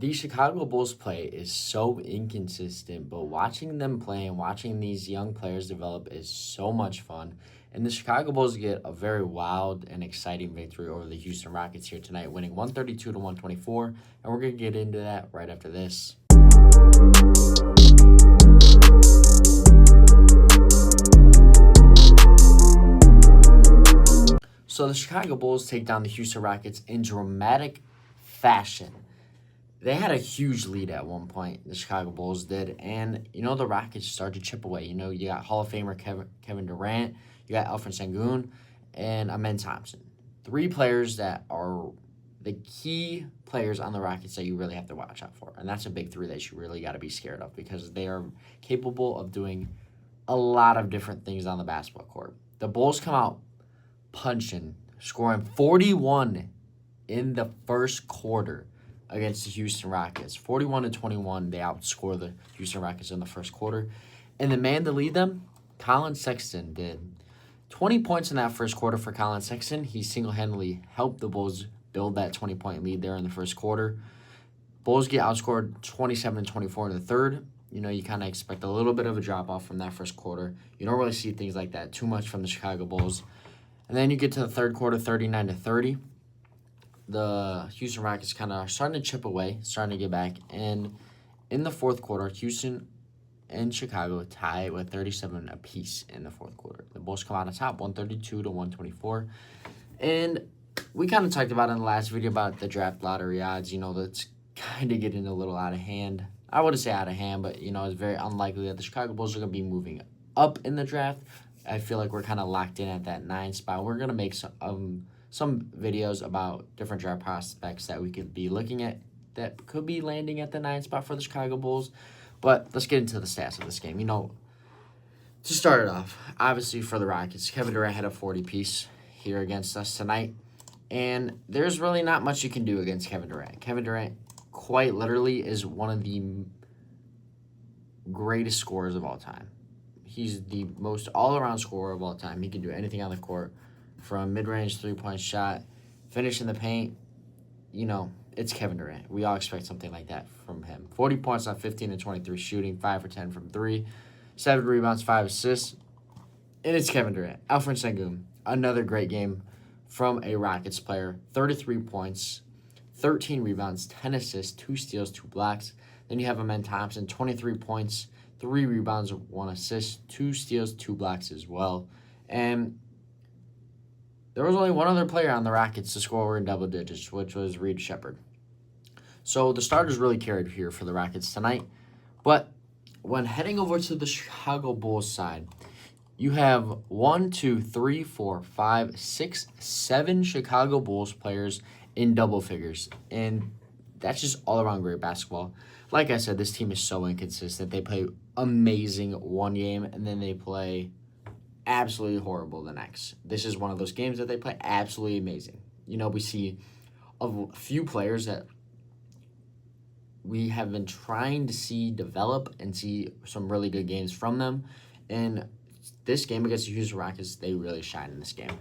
The Chicago Bulls play is so inconsistent, but watching them play and watching these young players develop is so much fun. And the Chicago Bulls get a very wild and exciting victory over the Houston Rockets here tonight, winning 132 to 124. And we're going to get into that right after this. So the Chicago Bulls take down the Houston Rockets in dramatic fashion. They had a huge lead at one point, the Chicago Bulls did, and, the Rockets started to chip away. You got Hall of Famer Kevin Durant, you got Alfred Sengun, and Amen Thompson. Three players that are the key players on the Rockets that you really have to watch out for, and that's a big three that you really got to be scared of because they are capable of doing a lot of different things on the basketball court. The Bulls come out punching, scoring 41 in the first quarter against the Houston Rockets. 41-21, they outscore the Houston Rockets in the first quarter. And the man to lead them, Collin Sexton, did 20 points in that first quarter for Collin Sexton. He single-handedly helped the Bulls build that 20-point lead there in the first quarter. Bulls get outscored 27-24 in the third. You kind of expect a little bit of a drop-off from that first quarter. You don't really see things like that too much from the Chicago Bulls. And then you get to the third quarter, 39-30. The Houston Rockets kind of starting to chip away, starting to get back. And in the fourth quarter, Houston and Chicago tie with 37 apiece in the fourth quarter. The Bulls come out on top, 132 to 124. And we kind of talked about in the last video about the draft lottery odds. That's kind of getting a little out of hand. I wouldn't say out of hand, but, it's very unlikely that the Chicago Bulls are going to be moving up in the draft. I feel like we're kind of locked in at that 9 spot. We're going to make some videos about different draft prospects that we could be looking at that could be landing at the 9 spot for the Chicago Bulls. But let's get into the stats of this game. To start it off, obviously for the Rockets, Kevin Durant had a 40-piece here against us tonight. And there's really not much you can do against Kevin Durant. Kevin Durant quite literally is one of the greatest scorers of all time. He's the most all-around scorer of all time. He can do anything on the court, from mid-range three-point shot, finish in the paint. It's Kevin Durant. We all expect something like that from him. 40 points on 15 and 23 shooting, 5 for 10 from 3, 7 rebounds, 5 assists. And it's Kevin Durant. Alfred Sengun, another great game from a Rockets player. 33 points, 13 rebounds, 10 assists, 2 steals, 2 blocks. Then you have Amen Thompson, 23 points, 3 rebounds, 1 assist, 2 steals, 2 blocks as well. And there was only one other player on the Rockets to score in double digits, which was Reed Sheppard. So the starters really carried here for the Rockets tonight. But when heading over to the Chicago Bulls side, you have 1, 2, 3, 4, 5, 6, 7 Chicago Bulls players in double figures. And that's just all-around great basketball. Like I said, this team is so inconsistent. They play amazing one game, and then they play absolutely horrible the next. This is one of those games that they play absolutely amazing. We see a few players that we have been trying to see develop and see some really good games from them. And this game against the Houston Rockets, they really shine in this game.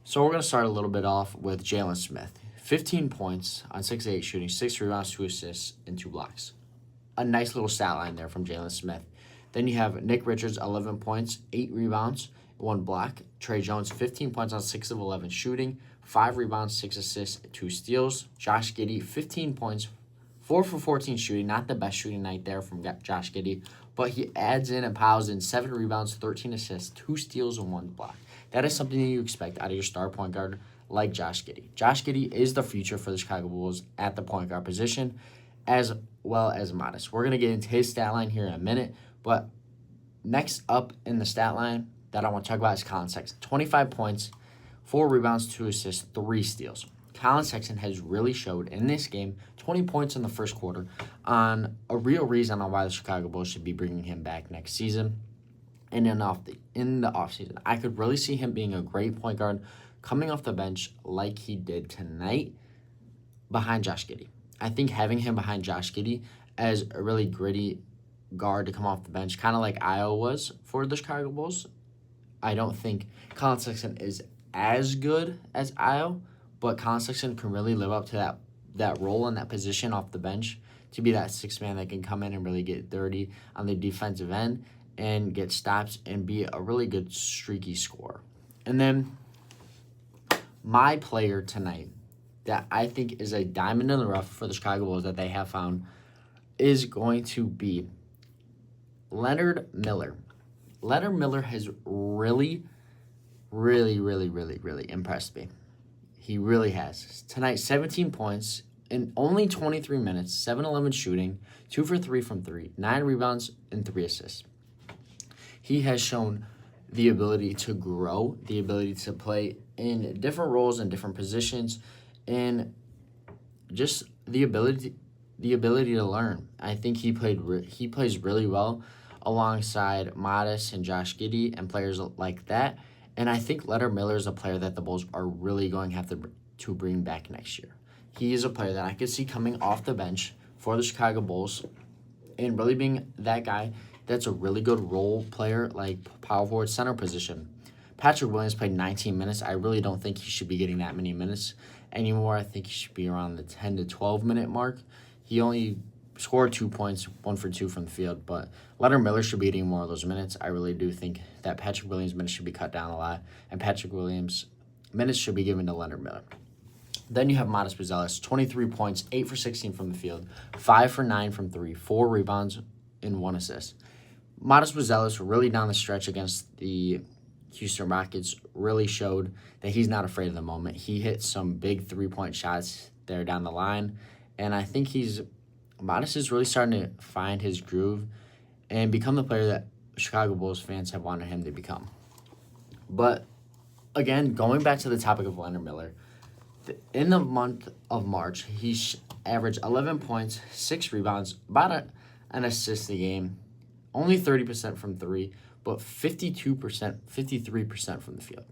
So we're going to start a little bit off with Jalen Smith. 15 points on 6-8 shooting, 6 rebounds, 2 assists, and 2 blocks. A nice little stat line there from Jalen Smith. Then you have Nick Richards, 11 points, 8 rebounds, 1 block. Trey Jones, 15 points on 6 of 11 shooting, 5 rebounds, 6 assists, 2 steals. Josh Giddey, 15 points, 4 for 14 shooting. Not the best shooting night there from Josh Giddey, but he adds in and piles in 7 rebounds, 13 assists, 2 steals, and 1 block. That is something that you expect out of your star point guard like Josh Giddey. Josh Giddey is the future for the Chicago Bulls at the point guard position, as well as Modest. We're going to get into his stat line here in a minute, but next up in the stat line that I want to talk about is Collin Sexton. 25 points, 4 rebounds, 2 assists, 3 steals. Collin Sexton has really showed in this game, 20 points in the first quarter, on a real reason on why the Chicago Bulls should be bringing him back next season. And in the offseason, I could really see him being a great point guard coming off the bench like he did tonight behind Josh Giddey. I think having him behind Josh Giddey as a really gritty guard to come off the bench, kind of like Ayo was for the Chicago Bulls. I don't think Collin Sexton is as good as Ayo, but Collin Sexton can really live up to that that role and that position off the bench to be that sixth man that can come in and really get dirty on the defensive end and get stops and be a really good streaky scorer. And then my player tonight that I think is a diamond in the rough for the Chicago Bulls that they have found is going to be Leonard Miller. Leonard Miller has really impressed me. He really has. Tonight, 17 points in only 23 minutes, 7-11 shooting, 2 for 3 from 3, 9 rebounds, and 3 assists. He has shown the ability to grow, the ability to play in different roles and different positions, and just the ability to learn. I think he plays really well alongside Modest and Josh Giddey and players like that. And I think Leonard Miller is a player that the Bulls are really going to have to bring back next year. He is a player that I could see coming off the bench for the Chicago Bulls and really being that guy that's a really good role player, like power forward center position. Patrick Williams played 19 minutes. I really don't think he should be getting that many minutes anymore. I think he should be around the 10 to 12 minute mark. He only scored 2 points, 1 for 2 from the field, but Leonard Miller should be getting more of those minutes. I really do think that Patrick Williams' minutes should be cut down a lot, and Patrick Williams' minutes should be given to Leonard Miller. Then you have Modest Buzelis, 23 points, 8 for 16 from the field, 5 for 9 from 3, 4 rebounds, and 1 assist. Modest Buzelis really down the stretch against the Houston Rockets really showed that he's not afraid of the moment. He hit some big three-point shots there down the line, and I think Modest is really starting to find his groove and become the player that Chicago Bulls fans have wanted him to become. But, again, going back to the topic of Leonard Miller, in the month of March, he averaged 11 points, 6 rebounds, about an assist a game, only 30% from 3, but 53% from the field.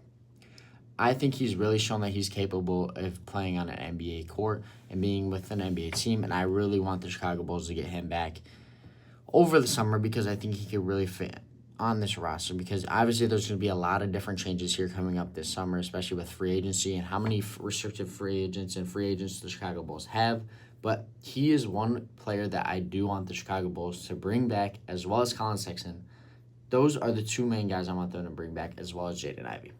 I think he's really shown that he's capable of playing on an NBA court and being with an NBA team, and I really want the Chicago Bulls to get him back over the summer because I think he could really fit on this roster because obviously there's going to be a lot of different changes here coming up this summer, especially with free agency and how many restricted free agents the Chicago Bulls have. But he is one player that I do want the Chicago Bulls to bring back, as well as Colin Sexton. Those are the two main guys I want them to bring back, as well as Jaden Ivey.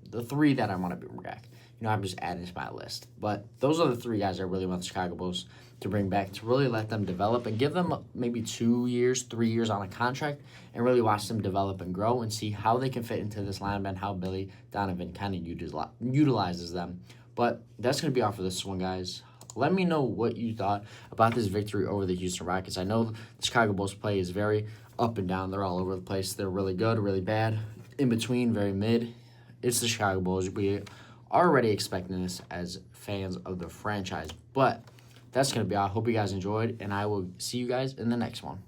The three that I want to bring back. I'm just adding to my list. But those are the three guys I really want the Chicago Bulls to bring back, to really let them develop and give them maybe 2 years, 3 years on a contract and really watch them develop and grow and see how they can fit into this lineup and how Billy Donovan kind of utilizes them. But that's going to be all for this one, guys. Let me know what you thought about this victory over the Houston Rockets. I know the Chicago Bulls play is very up and down. They're all over the place. They're really good, really bad, in between, very mid. It's the Chicago Bulls. We are already expecting this as fans of the franchise. But that's going to be all. I hope you guys enjoyed, and I will see you guys in the next one.